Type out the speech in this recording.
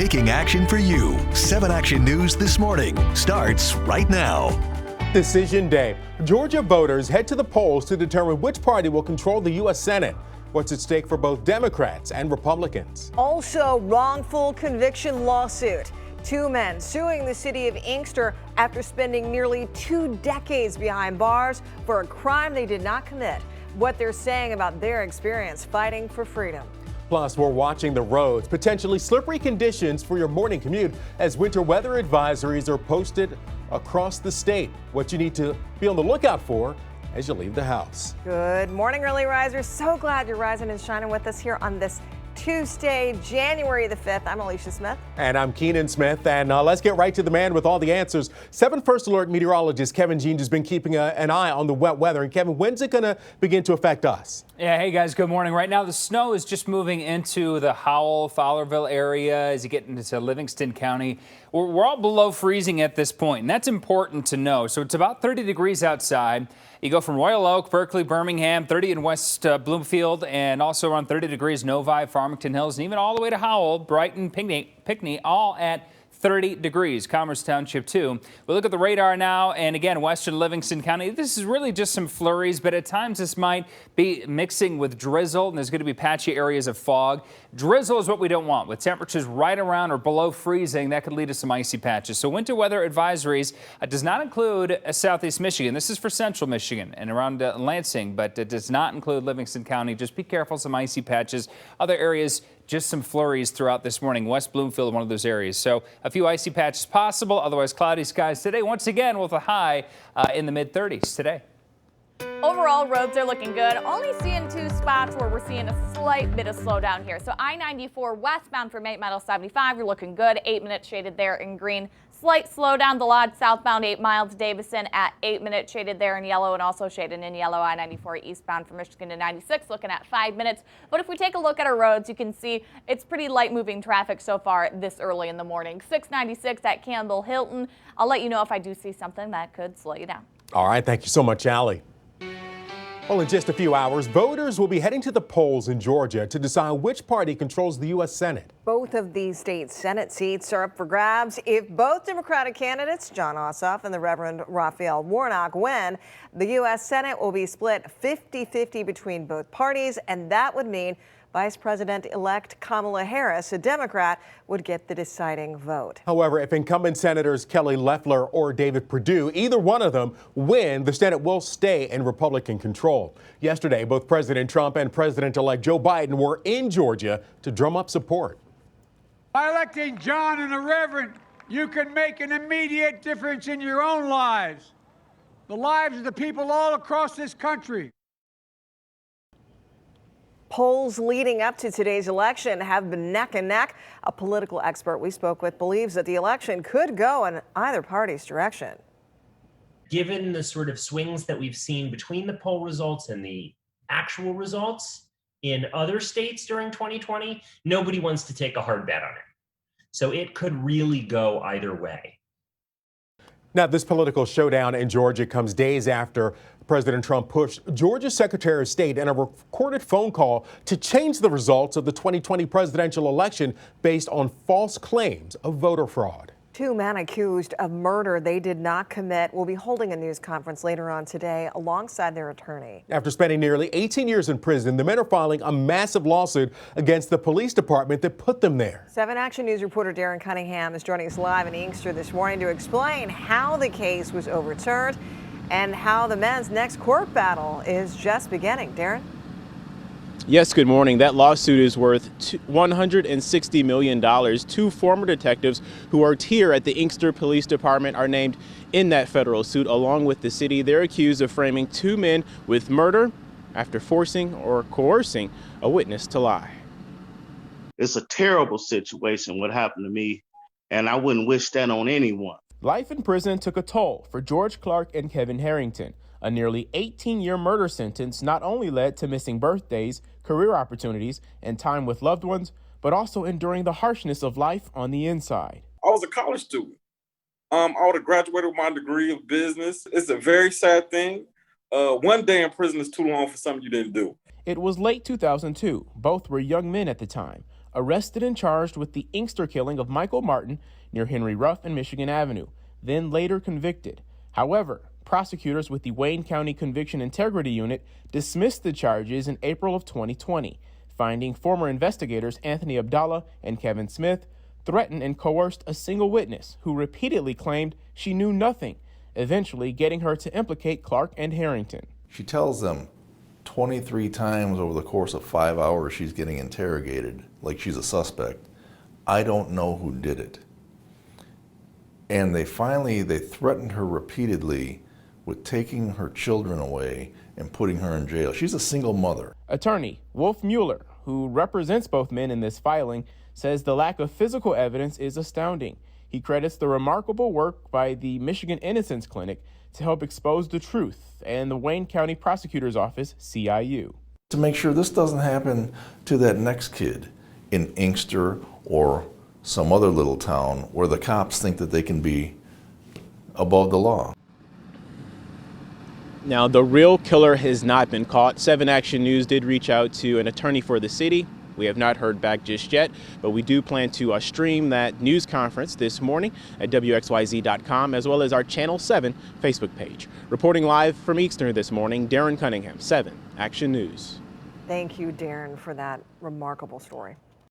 taking action for you. 7 Action News This Morning starts right now. Decision day. Georgia voters head to the polls to determine which party will control the U.S. Senate. What's at stake for both Democrats and Republicans? Also, wrongful conviction lawsuit. 2 men suing the city of Inkster after spending nearly 2 decades behind bars for a crime they did not commit. What they're saying about their experience fighting for freedom. Plus, we're watching the roads. Potentially slippery conditions for your morning commute as winter weather advisories are posted across the state. What you need to be on the lookout for as you leave the house. Good morning, early risers. So glad you're rising and shining with us here on this Tuesday, January the 5th. I'm Alicia Smith. And I'm Keenan Smith. And let's get right to the man with all the answers. 7 First Alert meteorologist Kevin Jean has been keeping an eye on the wet weather. And Kevin, when's it going to begin to affect us? Yeah, hey guys, good morning. Right now, the snow is just moving into the Howell, Fowlerville area as you get into Livingston County. We're all below freezing at this point, and that's important to know. So it's about 30 degrees outside. You go from Royal Oak, Berkeley, Birmingham, 30 in West Bloomfield, and also around 30 degrees Novi, Farmington Hills, and even all the way to Howell, Brighton, Pinckney, all at 30 degrees. Commerce Township, too. We look at the radar now, and again, western Livingston County. This is really just some flurries, but at times this might be mixing with drizzle, and there's going to be patchy areas of fog. Drizzle is what we don't want. With temperatures right around or below freezing, that could lead to some icy patches. So winter weather advisories does not include southeast Michigan. This is for central Michigan and around Lansing, but it does not include Livingston County. Just be careful, some icy patches. Other areas, just some flurries throughout this morning. West Bloomfield, one of those areas. So a few icy patches possible, otherwise cloudy skies today. Once again, with a high in the mid-30s today. Overall, roads are looking good. Only seeing 2 spots where we're seeing a slight bit of slowdown here. So I-94 westbound from 8 Mile 75, you're looking good. 8 minutes shaded there in green. Slight slowdown, the Lodge southbound 8 Mile to Davison at 8 minutes shaded there in yellow, and also shaded in yellow I-94 eastbound from Michigan to 96, looking at 5 minutes. But if we take a look at our roads, you can see it's pretty light moving traffic so far this early in the morning. 696 at Campbell Hilton. I'll let you know if I do see something that could slow you down. All right, thank you so much, Allie. Well, in just a few hours, voters will be heading to the polls in Georgia to decide which party controls the U.S. Senate. Both of these state Senate seats are up for grabs. If both Democratic candidates, Jon Ossoff and the Reverend Raphael Warnock, win, the U.S. Senate will be split 50-50 between both parties, and that would mean Vice President-elect Kamala Harris, a Democrat, would get the deciding vote. However, if incumbent Senators Kelly Loeffler or David Perdue, either one of them, win, the Senate will stay in Republican control. Yesterday, both President Trump and President-elect Joe Biden were in Georgia to drum up support. By electing John and the Reverend, you can make an immediate difference in your own lives, the lives of the people all across this country. Polls leading up to today's election have been neck and neck. A political expert we spoke with believes that the election could go in either party's direction. Given the sort of swings that we've seen between the poll results and the actual results in other states during 2020, nobody wants to take a hard bet on it. So it could really go either way. Now, this political showdown in Georgia comes days after President Trump pushed Georgia's Secretary of State in a recorded phone call to change the results of the 2020 presidential election based on false claims of voter fraud. 2 men accused of murder they did not commit will be holding a news conference later on today alongside their attorney. After spending nearly 18 years in prison, the men are filing a massive lawsuit against the police department that put them there. 7 Action News reporter Darren Cunningham is joining us live in Inkster this morning to explain how the case was overturned and how the men's next court battle is just beginning. Darren? Yes, good morning. That lawsuit is worth $160 million. 2 former detectives who worked here at the Inkster Police Department are named in that federal suit along with the city. They're accused of framing 2 men with murder after forcing or coercing a witness to lie. It's a terrible situation what happened to me, and I wouldn't wish that on anyone. Life in prison took a toll for George Clark and Kevin Harrington. A nearly 18-year murder sentence not only led to missing birthdays, career opportunities, and time with loved ones, but also enduring the harshness of life on the inside. I was a college student. I would have graduated with my degree of business. It's a very sad thing. 1 day in prison is too long for something you didn't do. It was late 2002. Both were young men at the time, arrested and charged with the Inkster killing of Michael Martin near Henry Ruff and Michigan Avenue, then later convicted. However, prosecutors with the Wayne County Conviction Integrity Unit dismissed the charges in April of 2020, finding former investigators Anthony Abdallah and Kevin Smith threatened and coerced a single witness who repeatedly claimed she knew nothing, eventually getting her to implicate Clark and Harrington. She tells them 23 times over the course of 5 hours she's getting interrogated like she's a suspect. I don't know who did it. And they threatened her repeatedly with taking her children away and putting her in jail. She's a single mother. Attorney Wolf Mueller, who represents both men in this filing, says the lack of physical evidence is astounding. He credits the remarkable work by the Michigan Innocence Clinic to help expose the truth and the Wayne County Prosecutor's Office, CIU. To make sure this doesn't happen to that next kid in Inkster or some other little town where the cops think that they can be above the law. Now, the real killer has not been caught. 7 Action News did reach out to an attorney for the city. We have not heard back just yet, but we do plan to stream that news conference this morning at WXYZ.com, as well as our Channel 7 Facebook page. Reporting live from Inkster this morning, Darren Cunningham, 7 Action News. Thank you, Darren, for that remarkable story.